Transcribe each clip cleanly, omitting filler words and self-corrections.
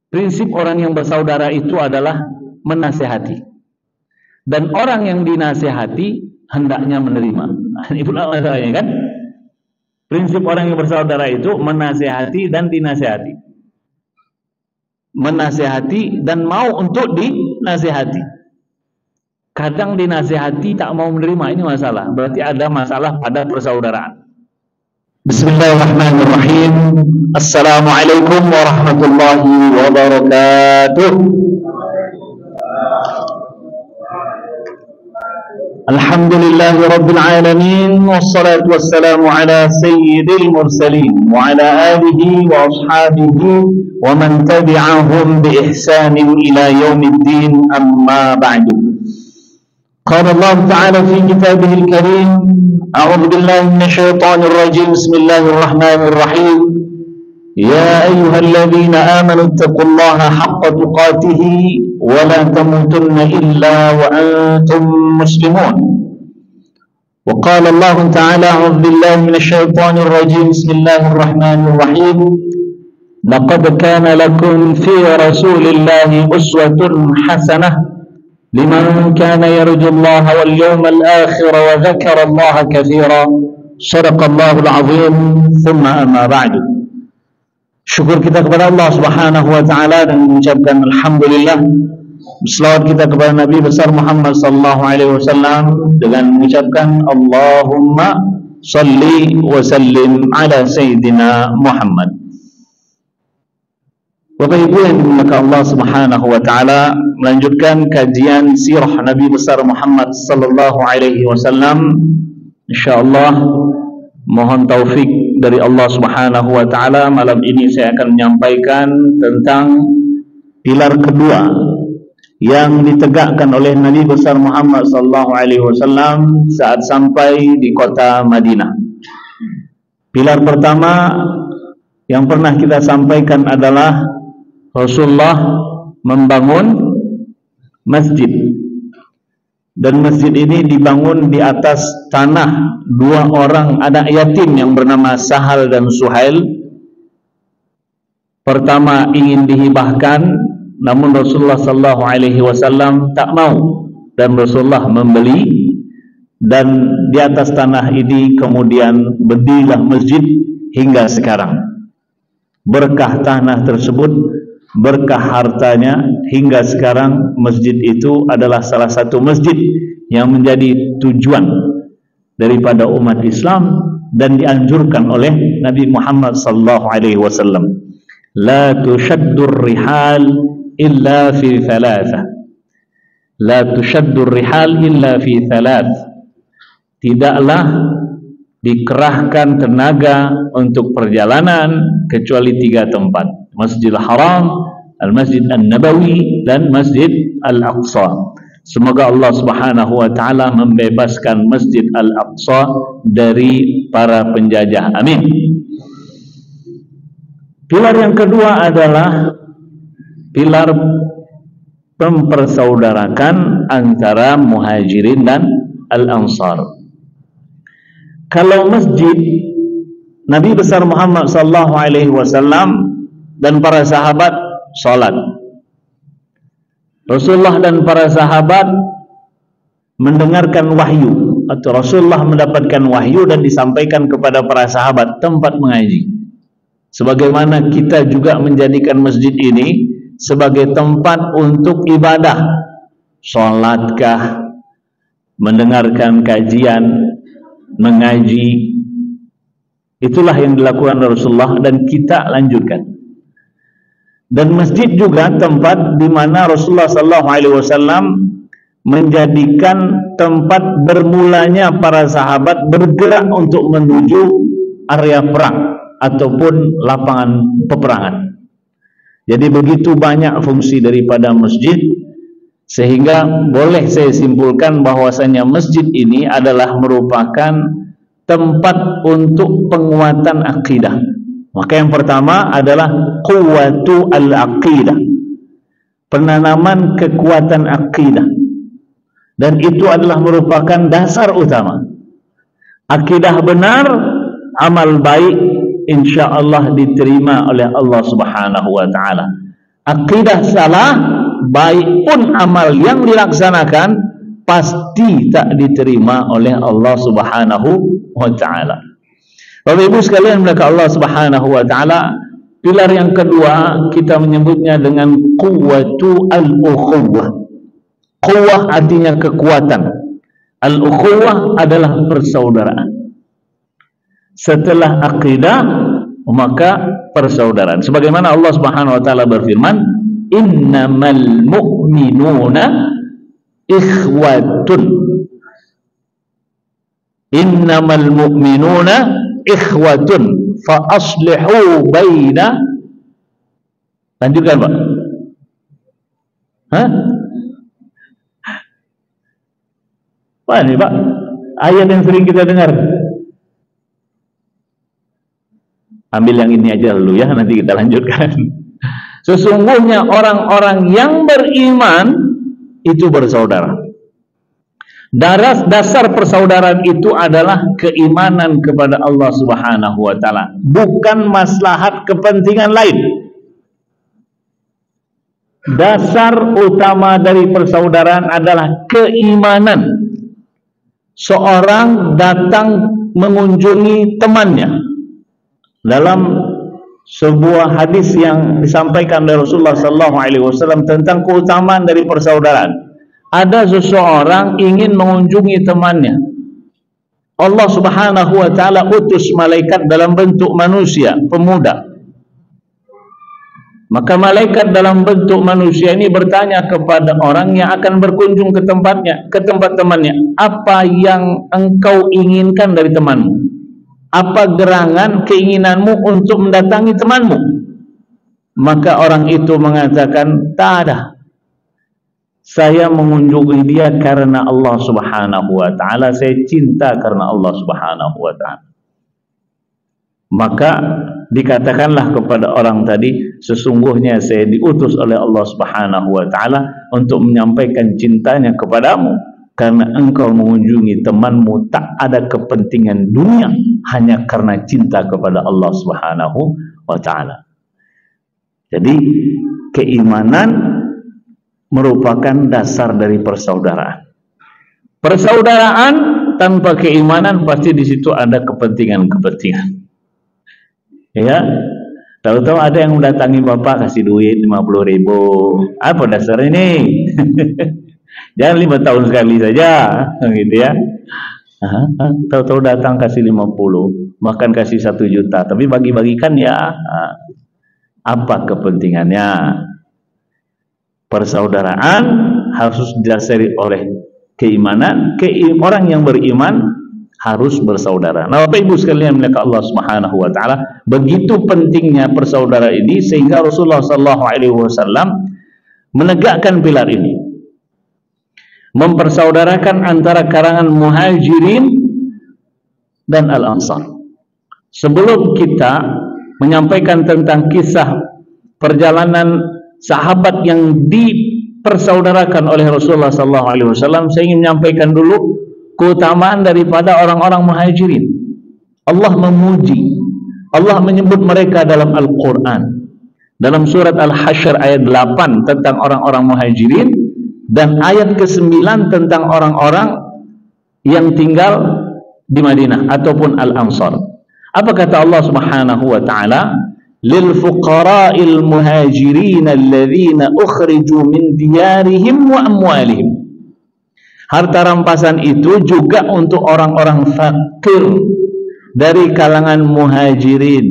Prinsip orang yang bersaudara itu adalah menasihati, dan orang yang dinasihati hendaknya menerima. Ini pula masalahnya kan. Prinsip orang yang bersaudara itu menasihati dan dinasihati, menasihati dan mau untuk dinasihati. Kadang dinasihati tak mau menerima, ini masalah. Berarti ada masalah pada persaudaraan. Bismillahirrahmanirrahim. Assalamualaikum warahmatullahi wabarakatuh. Alhamdulillahi rabbil alamin, wassalatu wassalamu ala sayyidil mursalin wa ala alihi wa ashabihi wa man tabi'ahum bi ihsanin ila yaumiddin, amma ba'du. Qala Allah ta'ala fi kitabihil karim, a'udzu billahi minasyaitonir rajim, bismillahirrahmanirrahim. Ya ayyuhalladzina amanu taqullaha haqqa tuqatih wa la tamutunna illa wa antum muslimun. Wa qala Allah ta'ala, a'udzu billahi minasyaitonir rajim, bismillahirrahmanirrahim. Laqad kana lakum fi rasulillahi uswatun hasanah liman kana yarjullaha wal yawmal akhir wa dzakara Allaha katsira. Shadaqallahul azim. Thumma amma ba'du. Syukur kita kepada Allah Subhanahu wa taala dan mengucapkan alhamdulillah. Selawat kita kepada Nabi besar Muhammad sallallahu alaihi wasallam dengan mengucapkan Allahumma salli wa sallim ala sayyidina Muhammad. Bapak Ibu yang dimuliakan Allah Subhanahu wa taala, melanjutkan kajian sirah Nabi besar Muhammad sallallahu alaihi wasallam. Insyaallah mohon taufik dari Allah Subhanahu wa taala, malam ini saya akan menyampaikan tentang pilar kedua yang ditegakkan oleh Nabi besar Muhammad sallallahu alaihi wasallam saat sampai di kota Madinah. Pilar pertama yang pernah kita sampaikan adalah Rasulullah membangun masjid, dan masjid ini dibangun di atas tanah dua orang anak yatim yang bernama Sahal dan Suhail. Pertama ingin dihibahkan, namun Rasulullah sallallahu alaihi wasallam tak mau, dan Rasulullah membeli, dan di atas tanah ini kemudian berdirilah masjid hingga sekarang. Berkah tanah tersebut, berkah hartanya, hingga sekarang masjid itu adalah salah satu masjid yang menjadi tujuan daripada umat Islam dan dianjurkan oleh Nabi Muhammad sallallahu alaihi wasallam. La tushaddur rihal illa fi thalatha. La tushaddur rihal illa fi thalath. Tidaklah dikerahkan tenaga untuk perjalanan kecuali tiga tempat: Masjidil Haram, Al-Masjid An-Nabawi, dan Masjid Al-Aqsa. Semoga Allah Subhanahu wa taala membebaskan Masjid Al-Aqsa dari para penjajah. Amin. Pilar yang kedua adalah pilar mempersaudarakan antara Muhajirin dan Al-Ansar. Kalau masjid, Nabi besar Muhammad sallallahu alaihi wasallam dan para sahabat salat. Rasulullah dan para sahabat mendengarkan wahyu, atau Rasulullah mendapatkan wahyu dan disampaikan kepada para sahabat, tempat mengaji. Sebagaimana kita juga menjadikan masjid ini sebagai tempat untuk ibadah, salatkah, mendengarkan kajian, mengaji. Itulah yang dilakukan Rasulullah dan kita lanjutkan. Dan masjid juga tempat di mana Rasulullah sallallahu alaihi wasallam menjadikan tempat bermulanya para sahabat bergerak untuk menuju area perang ataupun lapangan peperangan. Jadi begitu banyak fungsi daripada masjid, sehingga boleh saya simpulkan bahwasanya masjid ini adalah merupakan tempat untuk penguatan akidah. Maka yang pertama adalah quwwatu al-aqidah, penanaman kekuatan akidah, dan itu adalah merupakan dasar utama. Akidah benar, amal baik insyaallah diterima oleh Allah Subhanahu wa taala. Akidah salah, baik pun amal yang dilaksanakan pasti tak diterima oleh Allah Subhanahu wa taala. Bapak Ibu sekalian, maka Allah Subhanahu wa taala, pilar yang kedua kita menyebutnya dengan quwwatu al-ukhuwah. Quwwah artinya kekuatan. Al-ukhuwah adalah persaudaraan. Setelah akidah maka persaudaraan. Sebagaimana Allah Subhanahu wa taala berfirman, innamal mu'minuna ikhwatun. Innamal mu'minuna ikhwatun fa aslihu baina. Lanjutkan Pak. Hah? Apa ini Pak? Ayat yang sering kita dengar. Ambil yang ini aja dulu ya, nanti kita lanjutkan. Sesungguhnya orang-orang yang beriman itu bersaudara. Dasar persaudaraan itu adalah keimanan kepada Allah Subhanahu wa taala, bukan maslahat kepentingan lain. Dasar utama dari persaudaraan adalah keimanan. Seorang datang mengunjungi temannya. Dalam sebuah hadis yang disampaikan oleh Rasulullah SAW tentang keutamaan dari persaudaraan, ada seseorang ingin mengunjungi temannya. Allah Subhanahu wa taala utus malaikat dalam bentuk manusia, pemuda. Maka malaikat dalam bentuk manusia ini bertanya kepada orang yang akan berkunjung ke tempatnya, ke tempat temannya, apa yang engkau inginkan dari temanmu? Apa gerangan keinginanmu untuk mendatangi temanmu? Maka orang itu mengatakan, tak ada. Saya mengunjungi dia karena Allah Subhanahu wa taala. Saya cinta karena Allah Subhanahu wa taala. Maka dikatakanlah kepada orang tadi, sesungguhnya saya diutus oleh Allah Subhanahu wa taala untuk menyampaikan cintanya kepadamu, karena engkau mengunjungi temanmu tak ada kepentingan dunia, hanya karena cinta kepada Allah Subhanahu wa taala. Jadi keimanan merupakan dasar dari persaudaraan. Persaudaraan tanpa keimanan pasti di situ ada kepentingan-kepentingan. Ya, tahu-tahu ada yang mendatangi Bapak kasih duit 50.000. Apa dasar ini? Jangan 5 tahun sekali saja, gitu ya. Tahu-tahu datang kasih 50, makan kasih 1 juta, tapi bagi-bagikan ya. Apa kepentingannya? Persaudaraan harus didasari oleh keimanan. Orang yang beriman harus bersaudara. Nah, Bapak Ibu sekalian, maka Allah Subhanahu wa taala, begitu pentingnya persaudaraan ini sehingga Rasulullah SAW menegakkan pilar ini, mempersaudarakan antara kalangan Muhajirin dan Al-Ansar. Sebelum kita menyampaikan tentang kisah perjalanan sahabat yang dipersaudarakan oleh Rasulullah SAW, saya ingin menyampaikan dulu keutamaan daripada orang-orang Muhajirin. Allah memuji, Allah menyebut mereka dalam Al-Quran. Dalam surat Al-Hasyr ayat 8 tentang orang-orang Muhajirin, dan ayat ke-9 tentang orang-orang yang tinggal di Madinah ataupun Al-Ansar. Apa kata Allah Subhanahu wa taala? Lil fuqara'il muhajirin alladzina ukhriju min diyarihim wa amwalihim. Harta rampasan itu juga untuk orang-orang fakir dari kalangan Muhajirin.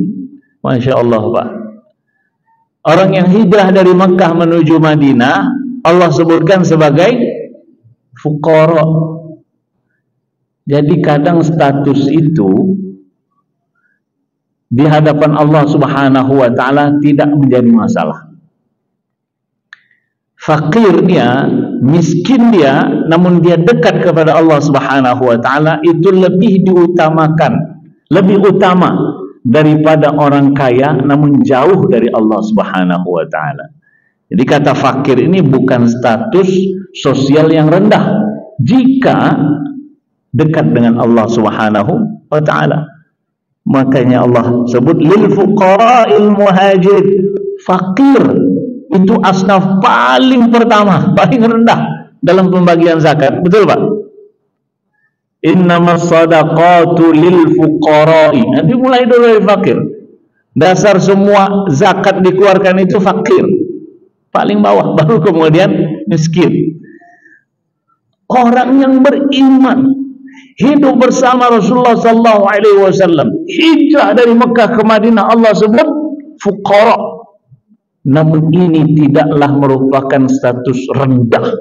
Masya Allah Pak. Orang yang hijrah dari Mekah menuju Madinah, Allah sebutkan sebagai fuqara. Jadi kadang status itu di hadapan Allah Subhanahu wa taala tidak menjadi masalah. Fakir dia, miskin dia, namun dia dekat kepada Allah Subhanahu wa taala, itu lebih diutamakan, lebih utama daripada orang kaya namun jauh dari Allah Subhanahu wa taala. Jadi kata fakir ini bukan status sosial yang rendah jika dekat dengan Allah Subhanahu wa taala. Makanya Allah sebut lil fuqara'il muhajir, fakir itu asnaf paling pertama, paling rendah dalam pembagian zakat. Betul Pak? Innamas sadaqatu lil fuqara'i. Nanti mulai dulu dari fakir. Dasar semua zakat dikeluarkan itu fakir, paling bawah, baru kemudian miskin. Orang yang beriman hidup bersama Rasulullah SAW, hijrah dari Mekah ke Madinah, Allah sebut fuqara. Namun ini tidaklah merupakan status rendah.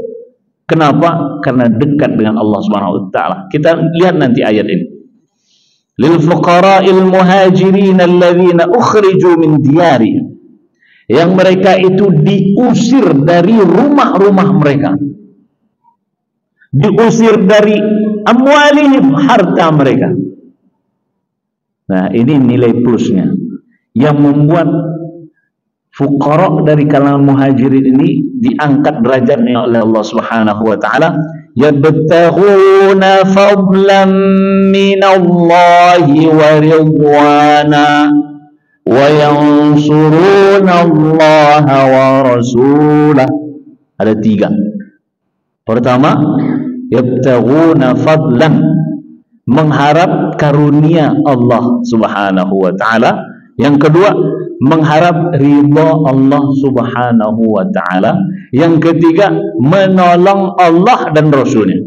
Kenapa? Karena dekat dengan Allah Subhanahu wa taala. Kita lihat nanti ayat ini. Lil fuqara'il muhajirin alladzina ukhriju min diyarihim, yang mereka itu diusir dari rumah-rumah mereka, diusir dari amwalihim, harta mereka. Nah, ini nilai plusnya yang membuat fuqara dari kalangan muhajirin ini diangkat derajatnya oleh Allah Subhanahu wa taala. Yabtaghuna fadlan minallahi wa ridwana wa yansuruna Allah wa rasulah. Ada tiga. Pertama, yabtaghuna fadlan, mengharap karunia Allah Subhanahu wa taala. Yang kedua, mengharap ridha Allah Subhanahu wa taala. Yang ketiga, menolong Allah dan Rasulnya.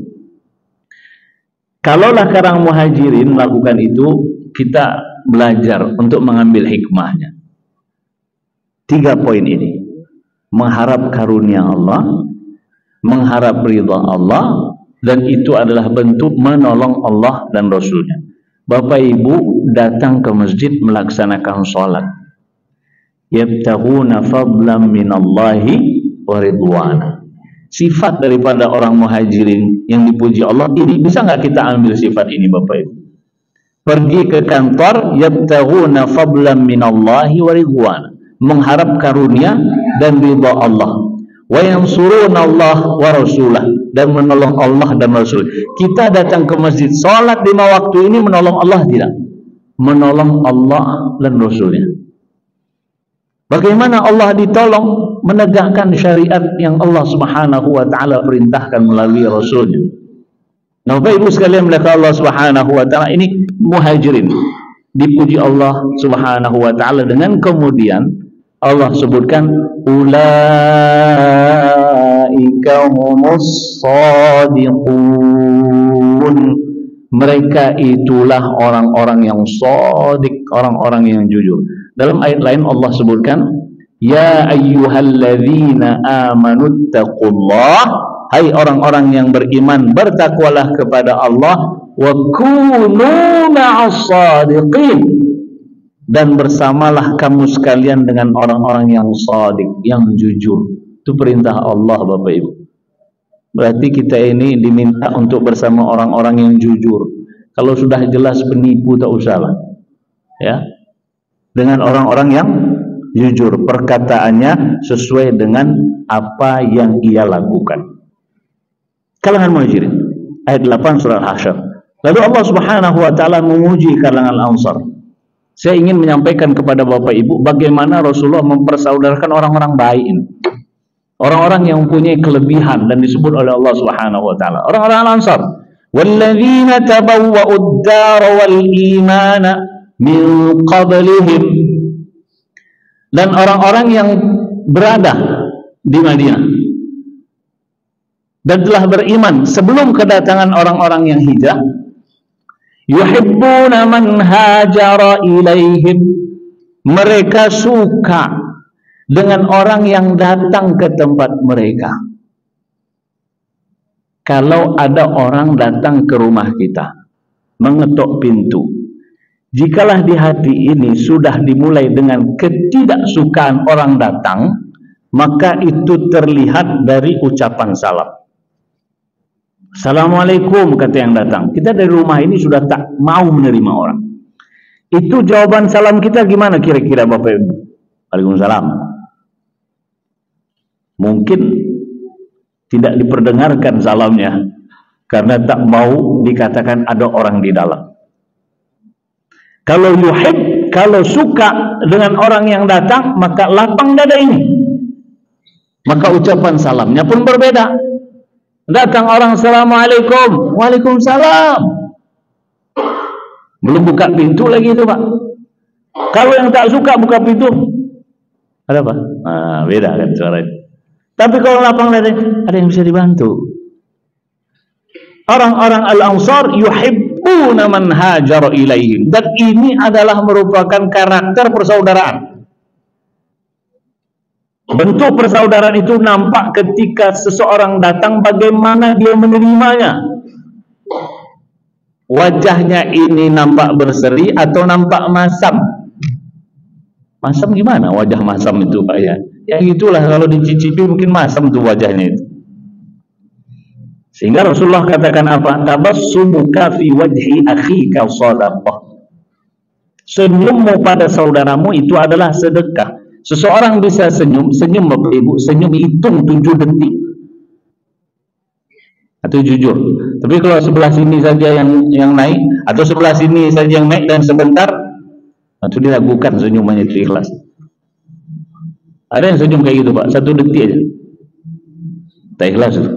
Kalaulah karang muhajirin melakukan itu, kita belajar untuk mengambil hikmahnya. 3 poin ini: mengharap karunia Allah, mengharap ridha Allah, dan itu adalah bentuk menolong Allah dan Rasulnya. Bapak Ibu datang ke masjid melaksanakan sholat, yabtaghuna fadlan minallahi wa ridwana. Sifat daripada orang muhajirin yang dipuji Allah ini, bisa nggak kita ambil sifat ini Bapak Ibu? Pergi ke kantor, yabtaghuna fadlan minallahi wa ridwana, mengharap karunia dan ridha Allah. Wa yansuruna Allah wa rasulah, dan menolong Allah dan Rasul. Kita datang ke masjid, sholat 5 waktu ini menolong Allah tidak? Menolong Allah dan Rasulnya. Bagaimana Allah ditolong? Menegakkan syariat yang Allah Subhanahu wa taala perintahkan melalui Rasulnya. Nah, Bapak Ibu sekalian, melihat Allah Subhanahu wa taala ini muhajirin dipuji Allah Subhanahu wa taala, dengan kemudian Allah sebutkan ulaika humus shadiqun, mereka itulah orang-orang yang shadiq, orang-orang yang jujur. Dalam ayat lain Allah sebutkan, ya ayyuhalladzina amanuttaqullah, hai orang-orang yang beriman, bertakwalah kepada Allah, wa kunu ma'as shadiqin, dan bersamalah kamu sekalian dengan orang-orang yang shadiq, yang jujur. Itu perintah Allah Bapak Ibu. Berarti kita ini diminta untuk bersama orang-orang yang jujur. Kalau sudah jelas penipu, tak usahlah, ya, dengan orang-orang yang jujur, perkataannya sesuai dengan apa yang ia lakukan. Kalangan muhajirin, ayat 8 surah Al-Hasyr. Lalu Allah Subhanahu wa taala memuji kalangan Ansar. Saya ingin menyampaikan kepada Bapak Ibu bagaimana Rasulullah mempersaudarakan orang-orang baik ini, orang-orang yang mempunyai kelebihan dan disebut oleh Allah Subhanahu wa taala, orang-orang Ansar. Walladzina tabawwa'ud dar wal imana min qablihim, dan orang-orang yang berada di Madinah dan telah beriman sebelum kedatangan orang-orang yang hijrah, yuhibbuna man hajara ilaihim, mereka suka dengan orang yang datang ke tempat mereka. Kalau ada orang datang ke rumah kita, mengetok pintu, jikalah di hati ini sudah dimulai dengan ketidaksukaan orang datang, maka itu terlihat dari ucapan salam. Assalamualaikum, kata yang datang. Kita dari rumah ini sudah tak mau menerima orang. Itu jawaban salam kita gimana kira-kira Bapak Ibu? Waalaikumsalam. Mungkin tidak diperdengarkan salamnya karena tak mau dikatakan ada orang di dalam. Kalau yuhib, kalau suka dengan orang yang datang, maka lapang dada ini. Maka ucapan salamnya pun berbeda. Datang orang, assalamualaikum, waalaikumsalam. Belum buka pintu lagi itu Pak. Kalau yang tak suka buka pintu, ada apa? Beda kan suaranya. Tapi kalau lapang dada, ada yang bisa dibantu. Orang-orang Al-Ansar yuhibbuna man hajara ilaihim, dan ini adalah merupakan karakter persaudaraan. Bentuk persaudaraan itu nampak ketika seseorang datang, bagaimana dia menerimanya. Wajahnya ini nampak berseri atau nampak masam? Masam gimana wajah masam itu Pak ya? Ya itulah, kalau dicicipi mungkin masam tuh wajahnya itu. Sehingga Rasulullah katakan apa? Tabassumuka fi wajhi akhika shadaqah. Senyummu pada saudaramu itu adalah sedekah. Seseorang bisa senyum Bapak Ibu, senyum hitung 7 detik. Atau jujur. Tapi kalau sebelah sini saja yang naik, atau sebelah sini saja yang naik dan sebentar, itu diragukan senyumannya itu ikhlas. Ada yang senyum kayak gitu Pak, 1 detik aja. Tak ikhlas itu.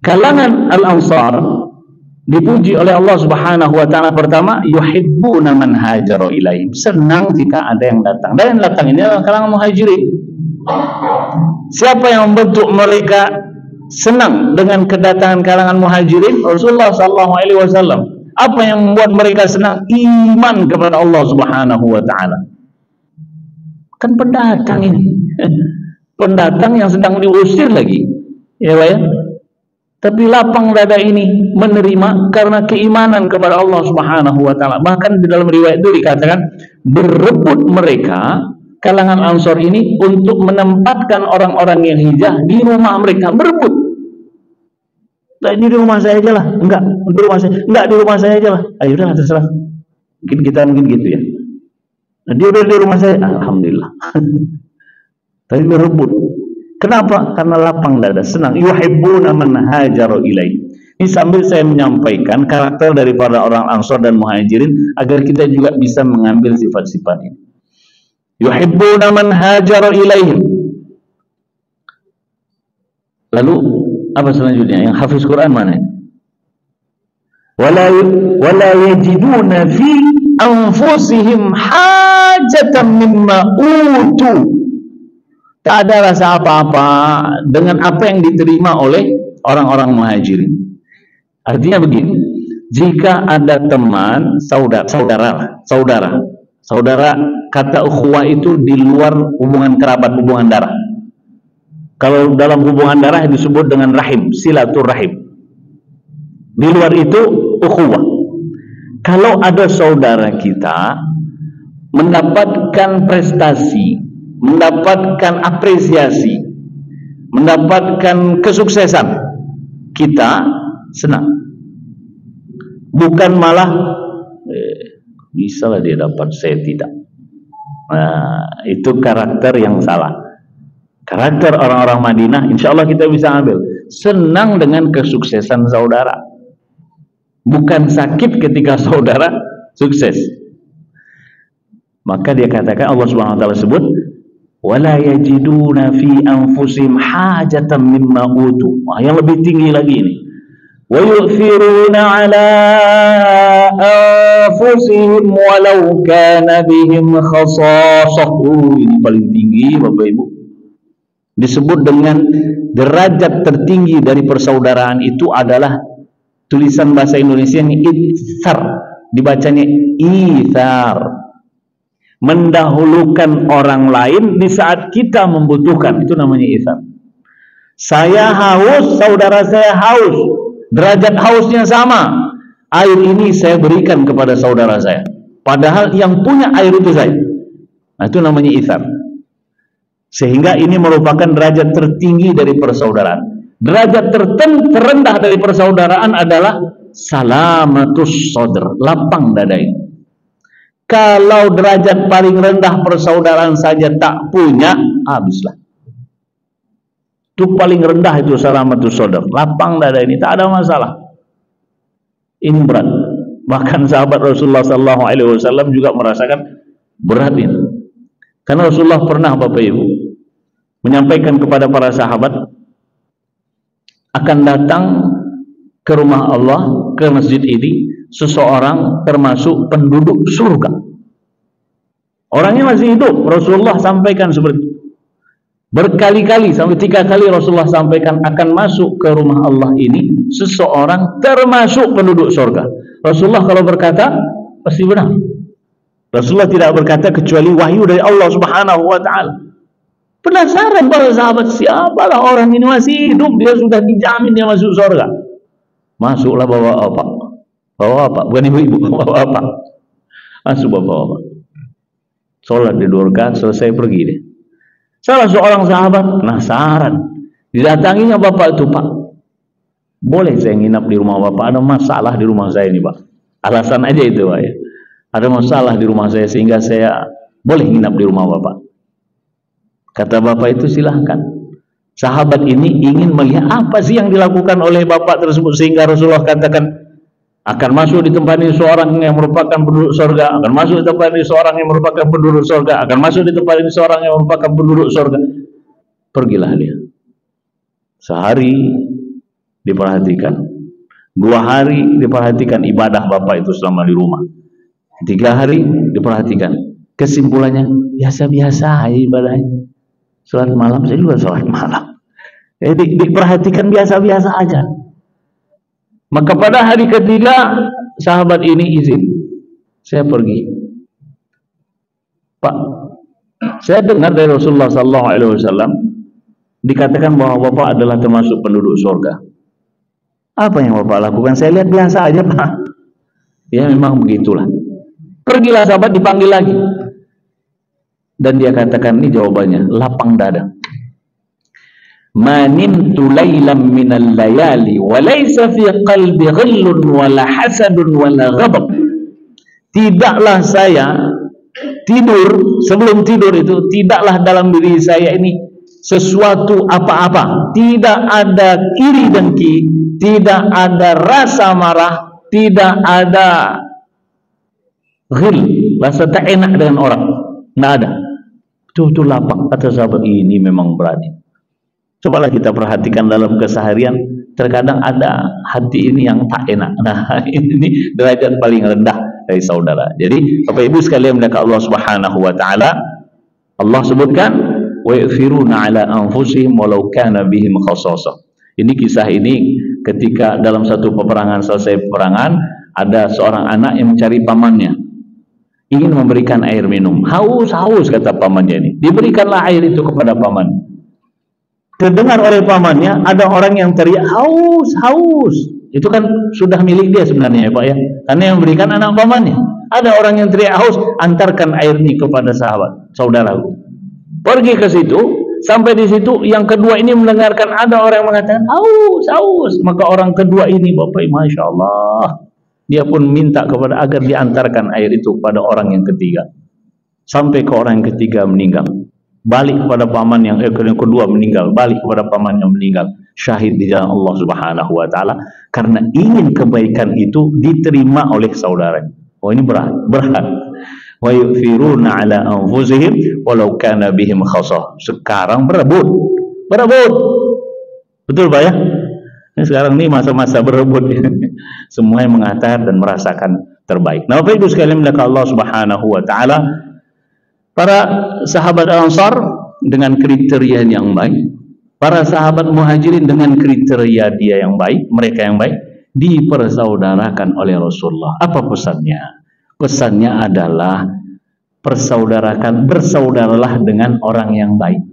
Kalangan Al-Ansar dipuji oleh Allah Subhanahu wa taala. Pertama, yuhibbuna man hajara ilaihim, senang jika ada yang datang. Dan yang datang ini adalah kalangan muhajirin. Siapa yang membentuk mereka senang dengan kedatangan kalangan muhajirin? Rasulullah sallallahu alaihi wasallam. Apa yang membuat mereka senang? Iman kepada Allah Subhanahu wa taala. Kan pendatang ini. Pendatang yang sedang diusir lagi. Ya Pak ya? Tapi lapang dada ini menerima karena keimanan kepada Allah Subhanahu wa taala. Bahkan di dalam riwayat itu dikatakan berebut mereka kalangan Ansor ini untuk menempatkan orang-orang yang hijrah di rumah mereka, berebut. Nah, ini di rumah saya aja lah. Enggak, di rumah saya. Enggak, di rumah saya aja lah. Ayo udah terserah. Mungkin kita gitu ya. Nah, dia udah di rumah saya, alhamdulillah. Tapi berebut. Kenapa? Karena lapang dada, senang. Yuhibbuna man hajara ilaih. Ini sambil saya menyampaikan karakter daripada orang Ansor dan Muhajirin agar kita juga bisa mengambil sifat-sifat ini. Yuhibbuna man hajara ilaihim. Lalu apa selanjutnya? Yang hafiz Quran mana? Wala yajiduna fi anfusihim hajatan mimma utu. Tak ada rasa apa-apa dengan apa yang diterima oleh orang-orang muhajirin. Artinya begini, jika ada teman, saudara, kata ukhuwah itu di luar hubungan kerabat, hubungan darah. Kalau dalam hubungan darah disebut dengan rahim, silaturahim. Di luar itu ukhuwah. Kalau ada saudara kita mendapatkan prestasi, mendapatkan apresiasi, mendapatkan kesuksesan, kita senang. Bukan malah bisa lah dia dapat, saya tidak. Nah, itu karakter yang salah. Karakter orang-orang Madinah, insya Allah kita bisa ambil. Senang dengan kesuksesan saudara, bukan sakit ketika saudara sukses. Maka dia katakan, Allah Subhanahu wa taala sebut, wala yajiduna fi anfusihim hajatan mimma utu. Wah, yang lebih tinggi lagi ini. Wa yu'thiruna ala anfusihim walau kana bihim khasasah. Ini paling tinggi Bapak Ibu. Disebut dengan derajat tertinggi dari persaudaraan itu adalah tulisan bahasa Indonesia ini itsar, dibacanya itsar. Mendahulukan orang lain di saat kita membutuhkan, itu namanya itsar. Saya haus, saudara saya haus, derajat hausnya sama, air ini saya berikan kepada saudara saya, padahal yang punya air itu saya. Nah, itu namanya itsar. Sehingga ini merupakan derajat tertinggi dari persaudaraan. Derajat terendah dari persaudaraan adalah salamatus sadr, lapang dada ini. Kalau derajat paling rendah persaudaraan saja tak punya, habislah. Itu paling rendah itu salamatus sadr, lapang dada ini, tak ada masalah. Ini berat. Bahkan sahabat Rasulullah sallallahu alaihi wasallam juga merasakan berat ini. Karena Rasulullah pernah Bapak Ibu menyampaikan kepada para sahabat akan datang ke rumah Allah, ke masjid ini seseorang termasuk penduduk surga. Orangnya masih hidup. Rasulullah sampaikan seperti itu. Berkali-kali, sampai 3 kali Rasulullah sampaikan akan masuk ke rumah Allah ini seseorang termasuk penduduk surga. Rasulullah kalau berkata pasti benar. Rasulullah tidak berkata kecuali wahyu dari Allah Subhanahu wa ta'ala. Penasaran para sahabat, siapalah orang ini, masih hidup, dia sudah dijamin dia masuk surga. Masuklah bapak-bapak. Bapak-bapak, bukan ibu-ibu, bapak-bapak. Masuk bapak-bapak. Sholat di 2 rakaat, selesai pergi deh. Salah seorang sahabat penasaran, didatanginya bapak itu, Pak, boleh saya nginap di rumah bapak? Ada masalah di rumah saya ini, Pak. Alasan aja itu, Pak, ya. Ada masalah di rumah saya sehingga saya boleh nginap di rumah bapak. Kata bapak itu, silahkan. Sahabat ini ingin melihat apa sih yang dilakukan oleh bapak tersebut sehingga Rasulullah katakan akan masuk di tempat ini seorang yang merupakan penduduk surga, akan masuk di tempat ini seorang yang merupakan penduduk surga, akan masuk di tempat ini seorang yang merupakan penduduk surga. Pergilah dia. Sehari diperhatikan, 2 hari diperhatikan ibadah bapak itu selama di rumah, 3 hari diperhatikan. Kesimpulannya biasa-biasa ibadahnya. Salat malam, saya juga salat malam. Jadi diperhatikan biasa-biasa aja. Maka pada hari ketiga sahabat ini izin, saya pergi. Pak, saya dengar dari Rasulullah SAW dikatakan bahwa bapak adalah termasuk penduduk surga. Apa yang bapak lakukan? Saya lihat biasa aja, Pak. Ya memang begitulah. Pergilah sahabat, dipanggil lagi. Dan dia katakan, ini jawabannya, lapang dada. Manimtu laylam minal layali wa laysa fi qalbi ghillun wala hasadun wala ghadab. Tidaklah saya tidur, sebelum tidur itu tidaklah dalam diri saya ini sesuatu apa-apa, tidak ada iri dengki, tidak ada rasa marah, tidak ada ghil, rasa tak enak dengan orang, tidak ada. Itu lapang. Kata sahabat, ini memang berani. Cobalah kita perhatikan dalam keseharian, terkadang ada hati ini yang tak enak. Nah, ini derajat paling rendah dari saudara. Jadi, Bapak Ibu sekalian mendekati Allah Subhanahu wa taala, Allah sebutkan wa yu'thiruna ala anfusihim walau kana bihim khassasah. Ini kisah ini ketika dalam satu peperangan, selesai peperangan, ada seorang anak yang mencari pamannya, ingin memberikan air minum. Haus kata pamannya ini. Diberikanlah air itu kepada paman. Terdengar oleh pamannya ada orang yang teriak haus. Itu kan sudah milik dia sebenarnya ya Pak ya. Karena yang memberikan anak pamannya. Ada orang yang teriak haus, antarkan air ini kepada saudaraku. Pergi ke situ, sampai di situ yang kedua ini mendengarkan ada orang yang mengatakan haus. Maka orang kedua ini Bapak, Masya Allah, dia pun minta kepada agar diantarkan air itu kepada orang yang ketiga. Sampai ke orang yang ketiga meninggal. Balik kepada paman yang kedua meninggal, balik kepada paman yang meninggal, syahid di jalan Allah Subhanahu wa taala karena ingin kebaikan itu diterima oleh saudaranya. Oh, ini berat. Wa yu'thiruna ala anfusihim walau kana bihim khassah. Sekarang berebut. Betul Pak ya? Ini sekarang ini masa-masa berebut. Semua yang mengatakan dan merasakan terbaik. Nah, Bapak Ibu sekalian mendekati Allah Subhanahu wa taala, para sahabat Ansar dengan kriteria yang baik, para sahabat Muhajirin dengan kriteria dia yang baik, mereka yang baik, dipersaudarakan oleh Rasulullah. Apa pesannya? Pesannya adalah bersaudaralah dengan orang yang baik.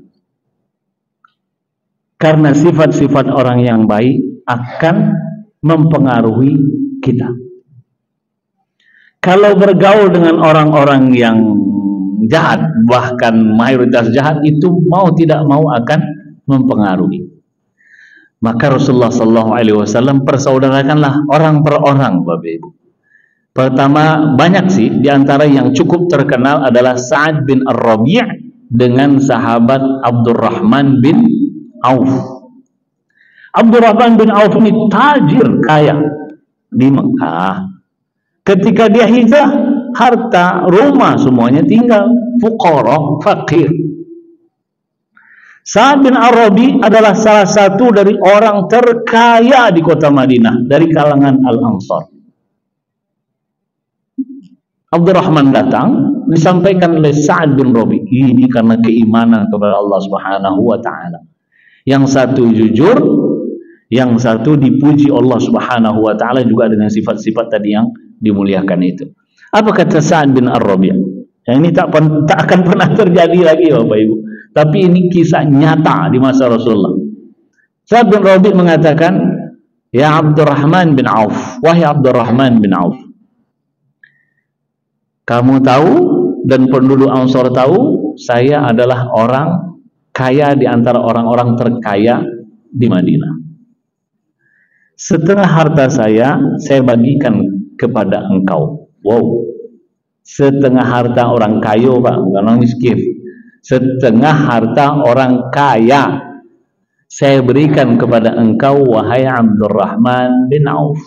Karena sifat-sifat orang yang baik akan mempengaruhi kita. Kalau bergaul dengan orang-orang yang jahat, bahkan mayoritas jahat, itu mau tidak mau akan mempengaruhi. Maka Rasulullah SAW persaudarakanlah orang per orang, Bapak Ibu. Pertama, banyak sih, diantara yang cukup terkenal adalah Sa'ad bin Ar-Rabi' dengan sahabat Abdurrahman bin Auf. Abdurrahman bin Auf ini tajir kaya di Mekah. Ketika dia hijrah, harta, rumah, semuanya tinggal. Fuqara, fakir. Sa'ad bin Arabi adalah salah satu dari orang terkaya di kota Madinah dari kalangan Al-Ansar. Abdurrahman datang, disampaikan oleh Sa'ad bin Rabi, ini karena keimanan kepada Allah Subhanahu wa taala. Yang satu jujur, yang satu dipuji Allah Subhanahu wa taala juga dengan sifat-sifat tadi yang dimuliakan itu. Apa kata Sa'ad bin Rabi? Yang ini tak akan pernah terjadi lagi Bapak Ibu. Tapi ini kisah nyata di masa Rasulullah. Sa'ad bin Rabi mengatakan, "Ya Abdurrahman bin Auf, wahai Abdurrahman bin Auf, kamu tahu dan penduduk Ansar tahu, saya adalah orang kaya di antara orang-orang terkaya di Madinah. Setengah harta saya bagikan kepada engkau." Wow, setengah harta orang kaya Pak, bukan orang miskin. Setengah harta orang kaya saya berikan kepada engkau, wahai Abdurrahman bin Auf.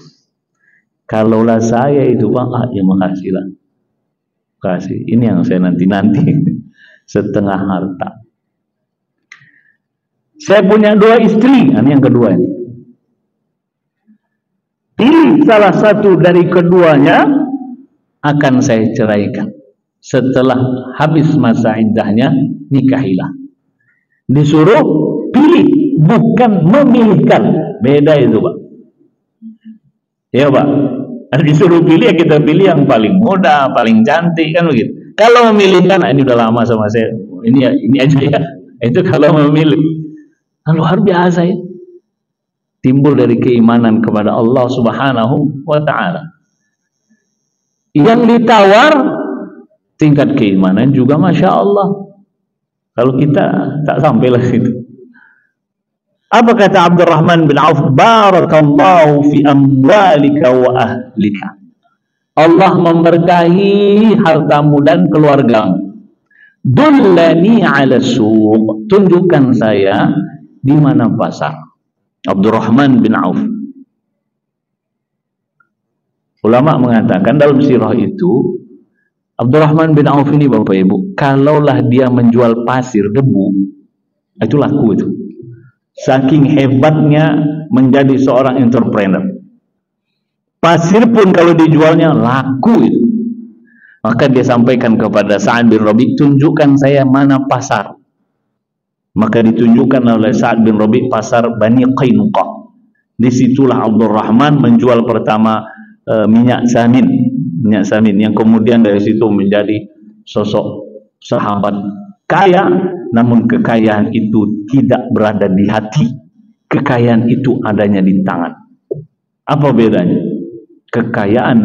Kalaulah saya itu Pak, ya makasihlah. Kasih, ini yang saya nanti-nanti. Setengah harta. Saya punya 2 istri, ini yang kedua ini. Pilih salah satu dari keduanya, akan saya ceraikan. Setelah habis masa iddahnya, nikahilah. Disuruh pilih, bukan memilihkan. Beda itu Pak. Ya Pak. Disuruh pilih, ya kita pilih yang paling muda, paling cantik, kan begitu. Kalau memilihkan, ini udah lama sama saya, ini aja ya. Itu kalau memilih. Luar biasa ya. Timbul dari keimanan kepada Allah Subhanahu wa taala. Yang ditawar tingkat keimanan juga Masya Allah. Kalau kita tak sampailah situ. Apa kata Abdurrahman bin Auf? Barakallahu fi amwalika wa ahlika. Allah memberkahi hartamu dan keluargamu. Dullani ala suq. Tunjukkan saya di mana pasar. Abdurrahman bin Auf. Ulama mengatakan dalam sirah itu, Abdurrahman bin Auf ini Bapak Ibu, kalaulah dia menjual pasir debu, itu laku itu. Saking hebatnya menjadi seorang entrepreneur. Pasir pun kalau dijualnya laku itu. Maka dia sampaikan kepada Sa'ad bin Rabi, tunjukkan saya mana pasar. Maka ditunjukkan oleh Sa'ad bin Rabi pasar Bani Qainuqa. Disitulah Abdurrahman menjual pertama minyak samin yang kemudian dari situ menjadi sosok sahabat kaya. Namun kekayaan itu tidak berada di hati, kekayaan itu adanya di tangan. Apa bedanya? Kekayaan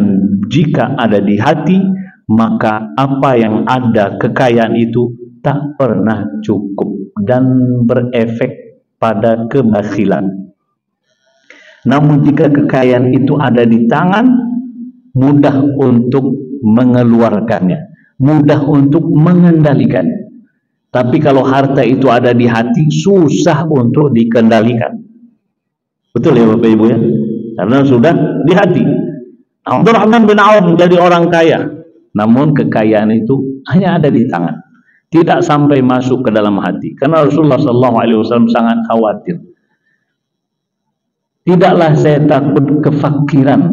jika ada di hati, maka apa yang ada kekayaan itu tak pernah cukup dan berefek pada kebakhilan. Namun jika kekayaan itu ada di tangan, mudah untuk mengeluarkannya, mudah untuk mengendalikannya. Tapi kalau harta itu ada di hati, susah untuk dikendalikan. Betul ya Bapak Ibu ya? Karena sudah di hati. Abdurrahman bin Auf menjadi orang kaya, namun kekayaan itu hanya ada di tangan, tidak sampai masuk ke dalam hati. Karena Rasulullah SAW sangat khawatir. Tidaklah saya takut kefakiran,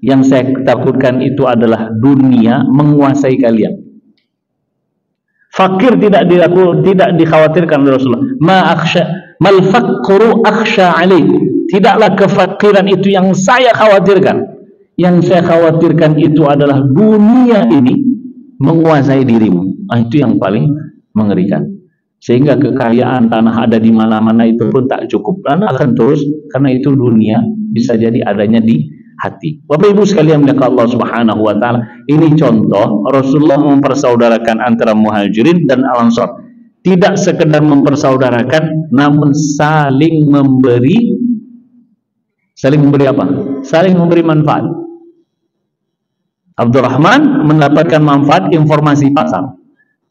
yang saya takutkan itu adalah dunia menguasai kalian. Fakir tidak dikhawatirkan oleh Rasulullah. Mal faqru akhsha alaikum. Tidaklah kefakiran itu yang saya khawatirkan. Yang saya khawatirkan itu adalah dunia ini menguasai dirimu. Itu yang paling mengerikan. Sehingga kekayaan tanah ada di mana-mana itu pun tak cukup. Karena akan terus, karena itu dunia bisa jadi adanya di hati. Bapak Ibu sekalian melihat Allah Subhanahu wa taala, ini contoh Rasulullah mempersaudarakan antara Muhajirin dan Al-Ansar. Tidak sekedar mempersaudarakan, namun saling memberi apa? Saling memberi manfaat. Abdurrahman mendapatkan manfaat informasi pasar.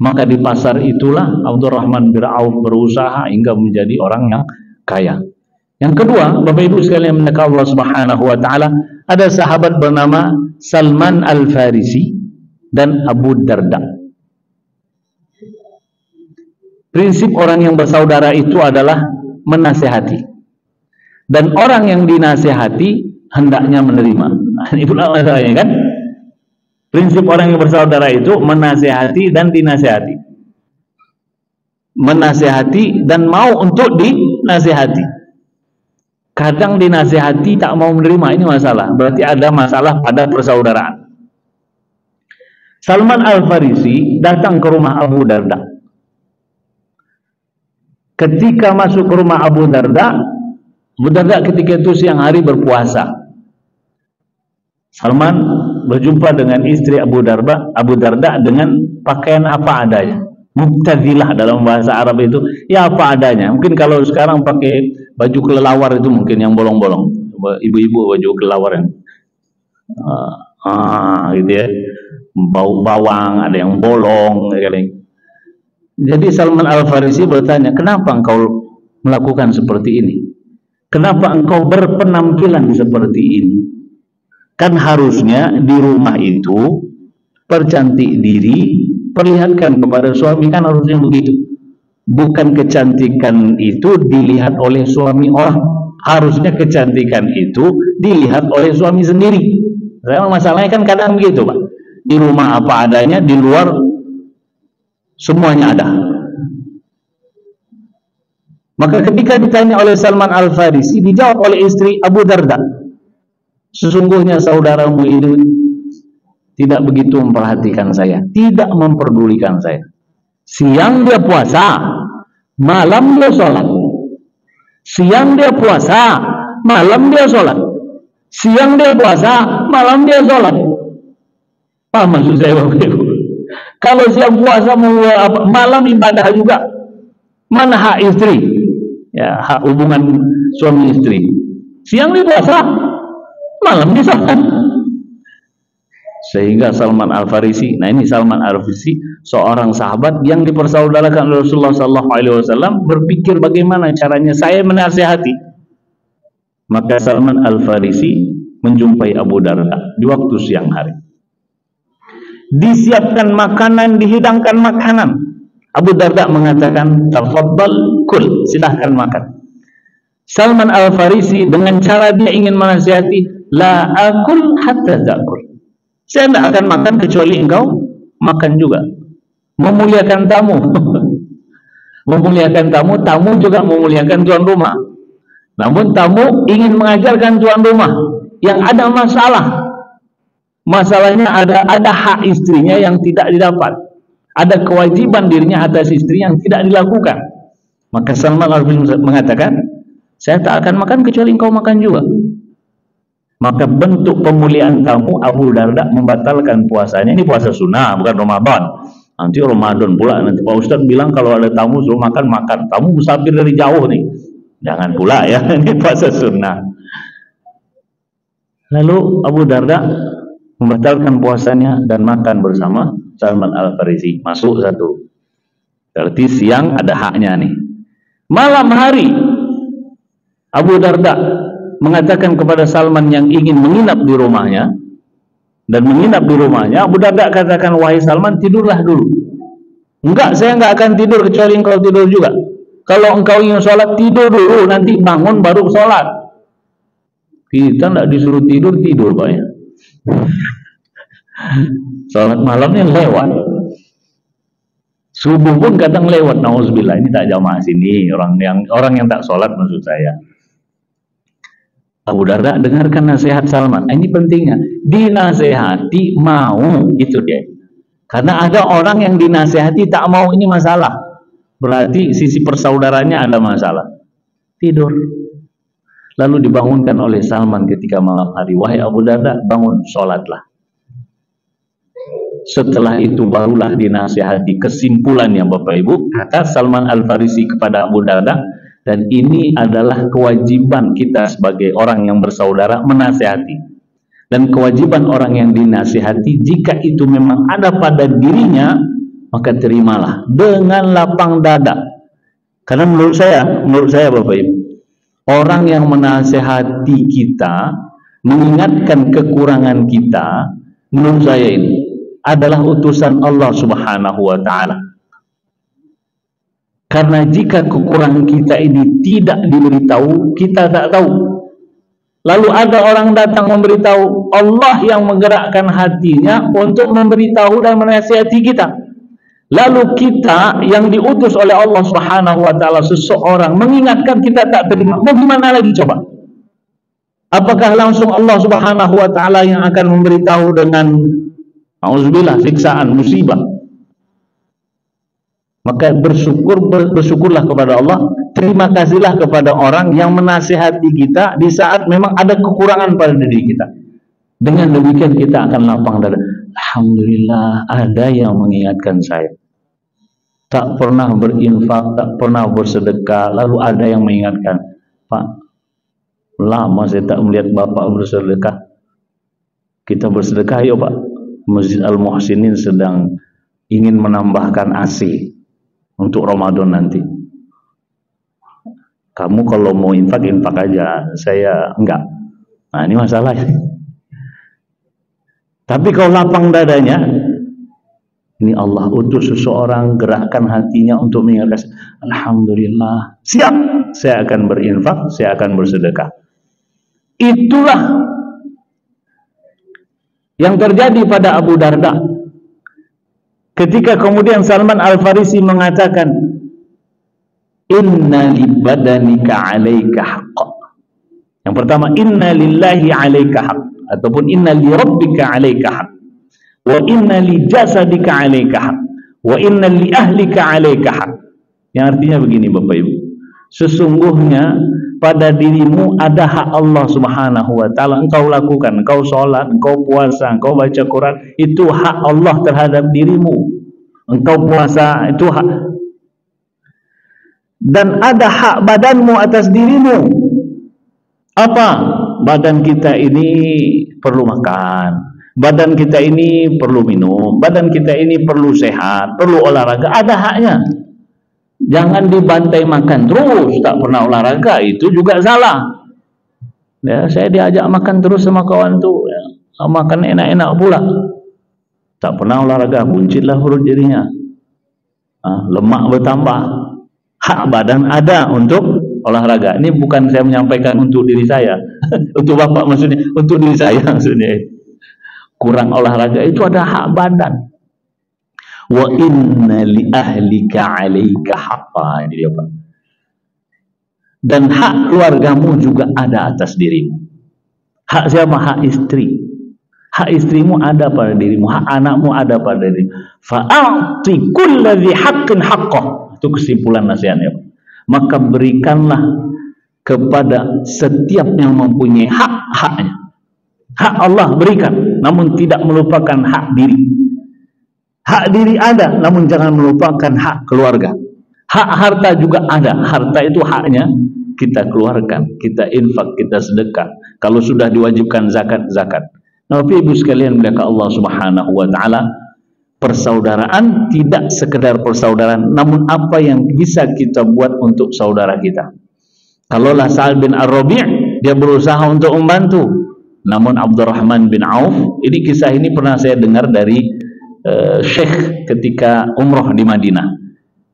Maka di pasar itulah Abdurrahman bin Auf berusaha hingga menjadi orang yang kaya. Yang kedua, Bapak Ibu sekalian yang Allah Subhanahu wa taala, ada sahabat bernama Salman Al-Farisi. dan Abu Darda. Prinsip orang yang bersaudara itu adalah menasehati, dan orang yang dinasehati hendaknya menerima. Itulah masalahnya kan. Prinsip orang yang bersaudara itu menasehati dan dinasehati, menasehati dan mau untuk dinasehati. Kadang dinasehati tak mau menerima, ini masalah. Berarti ada masalah pada persaudaraan. Salman Al-Farisi datang ke rumah Abu Darda. Ketika masuk ke rumah Abu Darda ketika itu siang hari berpuasa. Salman berjumpa dengan istri Abu Darda dengan pakaian apa adanya. Muqtazilah dalam bahasa Arab itu ya apa adanya. Mungkin kalau sekarang pakai baju kelelawar itu mungkin yang bolong-bolong. Ibu-ibu baju kelelawar yang gitu ya. Bau bawang, ada yang bolong. Jadi Salman Al-Farisi bertanya, kenapa engkau melakukan seperti ini? Kenapa engkau berpenampilan seperti ini? Kan harusnya di rumah itu percantik diri, perlihatkan kepada suami, kan harusnya begitu. Bukan kecantikan itu dilihat oleh suami orang, harusnya kecantikan itu dilihat oleh suami sendiri. Masalahnya kan kadang begitu, Pak. Di rumah apa adanya, di luar semuanya ada. Maka ketika ditanya oleh Salman Al-Farisi, dijawab oleh istri Abu Darda, sesungguhnya saudaramu itu tidak begitu memperhatikan saya, tidak memperdulikan saya. Siang dia puasa, malam dia sholat. Siang dia puasa, malam dia sholat. Siang dia puasa, malam dia sholat. Apa maksud saya Bapak Ibu? Kalau siang puasa malam ibadah juga, mana hak istri? Ya, hak hubungan suami istri. Siang dia puasa, malam dia sholat. Sehingga Salman Al-Farisi, nah ini Salman Al-Farisi seorang sahabat yang dipersaudarakan oleh Rasulullah SAW, berpikir bagaimana caranya saya menasihati. Maka Salman Al-Farisi menjumpai Abu Darda di waktu siang hari. Disiapkan makanan, dihidangkan makanan. Abu Darda mengatakan, tafaddal kul, silahkan makan. Salman Al-Farisi dengan cara dia ingin menasihati, la akul hatta ta'kul. Saya tidak akan makan kecuali engkau makan juga. Memuliakan tamu. Memuliakan tamu, tamu juga memuliakan tuan rumah. Namun tamu ingin mengajarkan tuan rumah yang ada masalah. Masalahnya ada hak istrinya yang tidak didapat. Ada kewajiban dirinya atas istri yang tidak dilakukan. Maka Salman Al-Farisi mengatakan, saya tak akan makan kecuali engkau makan juga. Maka bentuk pemuliaan tamu, Abu Darda membatalkan puasanya. Ini puasa sunnah, bukan Ramadan. Nanti Ramadan pula, nanti Pak Ustaz bilang kalau ada tamu suruh makan, makan. Tamu musafir dari jauh nih, jangan pula ya. Ini puasa sunnah. Lalu Abu Darda membatalkan puasanya dan makan bersama Salman Al-Farisi. Masuk satu. Berarti siang ada haknya nih. Malam hari Abu Darda mengatakan kepada Salman yang ingin menginap di rumahnya, dan menginap di rumahnya, Abu Darda katakan, wahai Salman, tidurlah dulu. Enggak, saya enggak akan tidur kecuali engkau tidur juga. Kalau engkau ingin sholat, tidur dulu, nanti bangun baru sholat. Kita enggak disuruh tidur, tidur Pak ya. Sholat malamnya lewat, subuh pun kadang lewat. Nauzubillah, ini tak jamaah sini, orang yang tak sholat maksud saya. Abu Darda dengarkan nasihat Salman. Ini pentingnya, dinasehati mau, itu dia. Karena ada orang yang dinasehati tak mau, ini masalah. Berarti sisi persaudaranya ada masalah. Tidur. Lalu dibangunkan oleh Salman ketika malam hari. Wahai Abu Darda, bangun, sholatlah. Setelah itu barulah dinasehati. Kesimpulannya Bapak Ibu, kata Salman Al-Farisi kepada Abu Darda, dan ini adalah kewajiban kita sebagai orang yang bersaudara menasihati. Dan kewajiban orang yang dinasihati, jika itu memang ada pada dirinya, maka terimalah dengan lapang dada. Karena menurut saya Bapak Ibu, orang yang menasihati kita, mengingatkan kekurangan kita, menurut saya ini adalah utusan Allah Subhanahu wa taala. Karena jika kekurangan kita ini tidak diberitahu, kita tak tahu. Lalu ada orang datang memberitahu, Allah yang menggerakkan hatinya untuk memberitahu dan menasihati kita. Lalu kita yang diutus oleh Allah Subhanahu wa taala, seseorang mengingatkan, kita tak terima. Mau gimana lagi coba? Apakah langsung Allah Subhanahu wa taala yang akan memberitahu dengan auzubillah siksaan, musibah? Maka bersyukurlah kepada Allah, terima kasihlah kepada orang yang menasihati kita di saat memang ada kekurangan pada diri kita. Dengan demikian kita akan lapang dada. Alhamdulillah, ada yang mengingatkan saya. Tak pernah berinfak, tak pernah bersedekah, lalu ada yang mengingatkan, Pak, lama saya tak melihat Bapak bersedekah. Kita bersedekah yuk Pak. Masjid Al-Muhsinin sedang ingin menambahkan AC untuk Ramadan nanti. Kamu kalau mau infak aja, saya enggak. Nah ini masalahnya. Tapi kalau lapang dadanya, ini Allah utus seseorang, gerakkan hatinya untuk mengingatkan, alhamdulillah, siap, saya akan berinfak, saya akan bersedekah. Itulah yang terjadi pada Abu Darda. Ketika kemudian Salman Al-Farisi mengatakan, inna li badanika alaika haqqa. Yang pertama, inna lillahi alaika haqq, ataupun inna li rabbika alaika haqq, wa inna li jasadika alaika haqq, wa inna li ahlika alaika haqq. Yang artinya begini Bapak Ibu, sesungguhnya pada dirimu ada hak Allah Subhanahu wa taala, engkau lakukan, engkau sholat, engkau puasa, engkau baca Quran, itu hak Allah terhadap dirimu. Engkau puasa, itu hak. Dan ada hak badanmu atas dirimu. Apa? Badan kita ini perlu makan, badan kita ini perlu minum, badan kita ini perlu sehat, perlu olahraga, ada haknya. Jangan dibantai makan terus, tak pernah olahraga, itu juga salah. Ya, saya diajak makan terus sama kawan tuh, ya, makan enak-enak pula, tak pernah olahraga, buncitlah perut jadinya, lemak bertambah. Hak badan ada untuk olahraga. Ini bukan saya menyampaikan untuk diri saya, untuk Bapak maksudnya, untuk diri saya maksudnya. Kurang olahraga itu ada hak badan. Wa inna li ahlika alaika haqqa. Ini dia Pak. Dan hak keluargamu juga ada atas dirimu. Hak siapa? Hak istri. Hak istrimu ada pada dirimu, hak anakmu ada pada dirimu. Fa'ati kulladzi haqqin haqqah. Itu kesimpulan nasihatnya. Maka berikanlah kepada setiap yang mempunyai hak-haknya. Hak Allah berikan, namun tidak melupakan hak diri. Hak diri ada, namun jangan melupakan hak keluarga. Hak harta juga ada. Harta itu haknya kita keluarkan, kita infak, kita sedekah. Kalau sudah diwajibkan zakat, zakat. Nah, Bapak Ibu sekalian, muliakan Allah Subhanahu wa taala, persaudaraan tidak sekedar persaudaraan, namun apa yang bisa kita buat untuk saudara kita. Kalaulah Sa'ad bin Ar-Rabi', dia berusaha untuk membantu, namun Abdurrahman bin Auf, ini kisah ini pernah saya dengar dari Syekh ketika umroh di Madinah.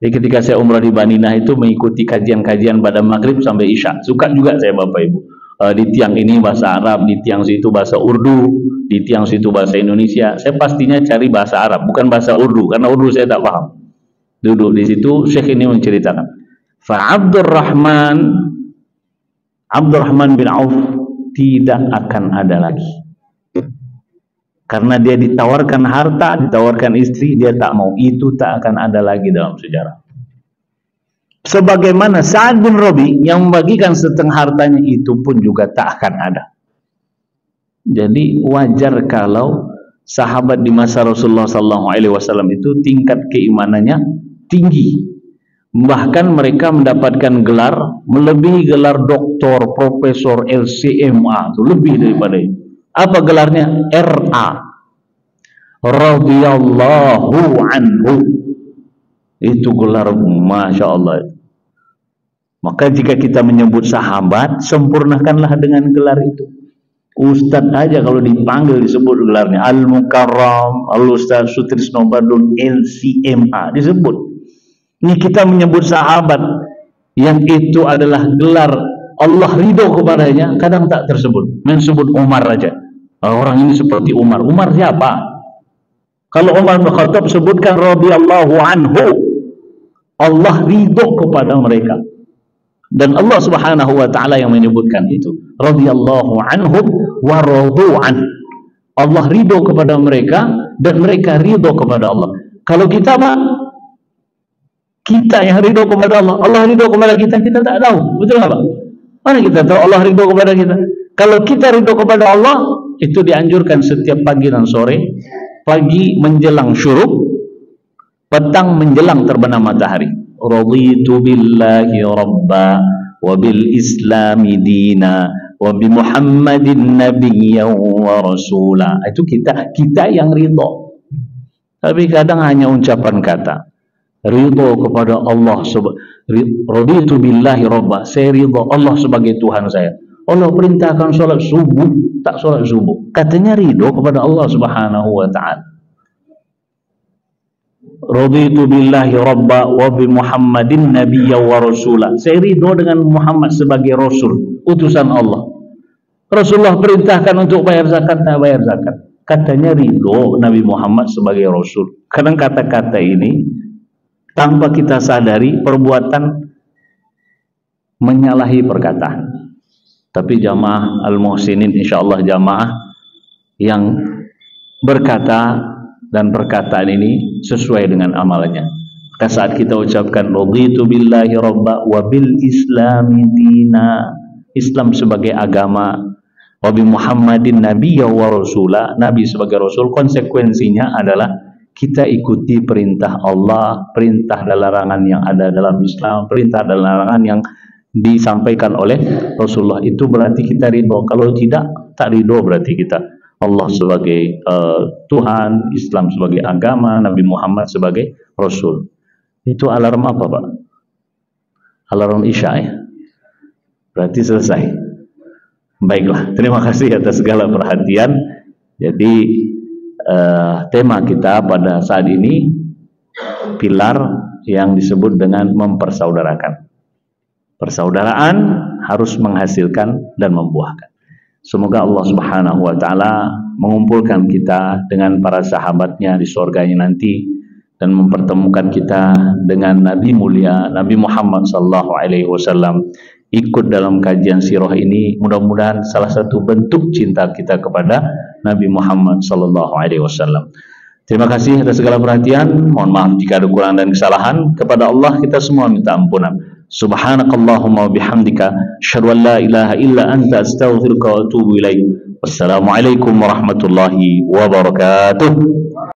Jadi ketika saya umroh di Madinah itu mengikuti kajian-kajian pada maghrib sampai isya. Suka juga saya Bapak Ibu. Di tiang ini bahasa Arab, di tiang situ bahasa Urdu, di tiang situ bahasa Indonesia. Saya pastinya cari bahasa Arab, bukan bahasa Urdu, karena Urdu saya tak paham. Duduk di situ, Syekh ini menceritakan, Abdurrahman bin Auf tidak akan ada lagi. Karena dia ditawarkan harta, ditawarkan istri, dia tak mau. Itu tak akan ada lagi dalam sejarah. Sebagaimana Sa'ad bin Rabi yang membagikan setengah hartanya, itu pun juga tak akan ada. Jadi wajar kalau sahabat di masa Rasulullah SAW itu tingkat keimanannya tinggi. Bahkan mereka mendapatkan gelar melebihi gelar doktor, profesor, LCMA, itu lebih daripada itu. Apa gelarnya? RA, radhiyallahu anhu. Itu gelar, Masya Allah. Maka jika kita menyebut sahabat, sempurnakanlah dengan gelar itu. Ustadz aja kalau dipanggil disebut gelarnya Al-Mukarram, Al-Ustadz Sutrisno Badun, LCMA disebut. Ini kita menyebut sahabat yang itu adalah gelar Allah ridho kepadanya, kadang tak tersebut. Menyebut Umar aja. Orang ini seperti Umar. Umar siapa? Kalau Umar bin Khattab sebutkan radhiyallahu anhu, Allah ridho kepada mereka. Dan Allah Subhanahu wa taala yang menyebutkan itu. Radhiyallahu anhum wa radu an. Allah ridho kepada mereka dan mereka ridho kepada Allah. Kalau kita mah, kita yang ridho kepada Allah, Allah ridho kepada kita, kita tak tahu. Betul nggak Pak? Mana kita tahu Allah ridho kepada kita? Kalau kita ridho kepada Allah, itu dianjurkan setiap pagi dan sore. Pagi menjelang syuruk, petang menjelang terbenam matahari. Raditu billahi rabba wa bil islami dina wa bi Muhammadin nabiyyan wa rasula. Itu kita yang ridho. Tapi kadang hanya ucapan kata. Ridho kepada Allah, raditu billahi rabba, saya ridho Allah sebagai Tuhan saya. Allah perintahkan sholat subuh, tak sholat subuh, katanya ridho kepada Allah Subhanahu wa ta'ala. Raditu billahi rabba wa bi Muhammadin nabiyya wa rasula, saya ridho dengan Muhammad sebagai rasul, utusan Allah. Rasulullah perintahkan untuk bayar zakat, tak bayar zakat, katanya ridho Nabi Muhammad sebagai rasul. Kadang kata-kata ini tanpa kita sadari perbuatan menyalahi perkataan. Tapi jamaah al-muhsinin insyaallah jamaah yang berkata dan perkataan ini sesuai dengan amalnya. Pada saat kita ucapkan raditu billahi rabba wa bil islami dina, Islam sebagai agama, wa bi Muhammadin nabiyya wa rasula, nabi sebagai rasul, konsekuensinya adalah kita ikuti perintah Allah, perintah dan larangan yang ada dalam Islam, perintah dan larangan yang disampaikan oleh Rasulullah. Itu berarti kita ridho. Kalau tidak, tak ridho berarti kita. Allah sebagai Tuhan, Islam sebagai agama, Nabi Muhammad sebagai Rasul. Itu alarm apa Pak? Alarm Isya ya? Berarti selesai. Baiklah, terima kasih atas segala perhatian. Jadi tema kita pada saat ini pilar yang disebut dengan mempersaudarakan. Persaudaraan harus menghasilkan dan membuahkan. Semoga Allah Subhanahu wa taala mengumpulkan kita dengan para sahabatnya di surganya nanti dan mempertemukan kita dengan Nabi mulia Nabi Muhammad sallallahu alaihi wasallam. Ikut dalam kajian sirah ini, mudah-mudahan salah satu bentuk cinta kita kepada Nabi Muhammad sallallahu alaihi wasallam. Terima kasih atas segala perhatian. Mohon maaf jika ada kurang dan kesalahan. Kepada Allah kita semua minta ampunan. Subhanakallahumma wa bihamdika asyhadu an la ilaha illa anta astaghfiruka wa atubu ilaik. Wassalamualaikum warahmatullahi wabarakatuh.